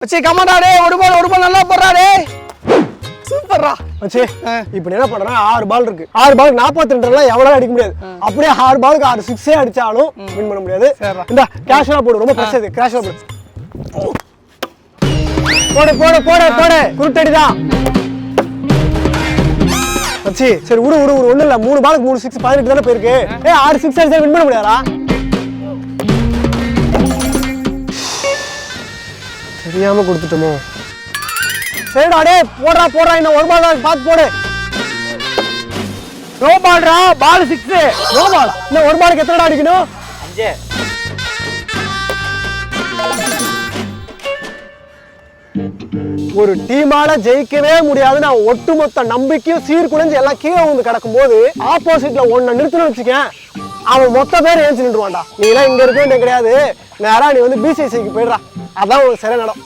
மச்சி கமாண்டா டேய் ஒரு பால் நல்லா போடுறா டேய் சூப்பர்ரா மச்சி இப்போ என்ன பண்றேன்னா 6 பால் இருக்கு 6 பால் 42 ரன்லாம் எவ்வளவு அடிக்க முடியாது அப்படியே 6 பாலுக்கு 6 சிக்ஸே அடிச்சாலும் வின் பண்ண முடியாது இந்த கேஷுவலா போடு ரொம்ப பிரஷர் இது கேஷுவலா போடு போடு போடு போடு குருட்டடி தான் மச்சி சரி விடு விடு ஒண்ணு இல்ல 3 பாலுக்கு 3 சிக்ஸ் 18 தானே போயிருக்கு 6 சிக்ஸ் அடிச்சா வின் பண்ண முடியாதா தெரியாம கொடுத்துட்டோமோ சரிடா டேய் போடுறா போடுறா இன்னும் ஒரு பால் தான் பாத்து போடு நோ பால்டா பால் 6 நோ பால் இன்னும் ஒரு பாலுக்கு எத்தனை அடிக்கணும் 5 ஒரு டீமால ஜெயிக்கவே முடியாது நான் ஒட்டுமொத்த நம்பிக்கையும் சீர்குலைஞ்சு எல்லாம் கீழே வந்து கிடக்கும்போது ஆப்போசிட்ல ஒன்ன நிறுத்தணும்னு வச்சுக்கேன் அவன் மொத்த பேர் ஏஞ்சி நின்றுவான்டா நீ எல்லாம் இங்க இருக்க வேண்டிய கிடையாது நேரா நீ வந்து பிசிசிக்கு போயிடுறா அதான் ஒரு சரியான இடம்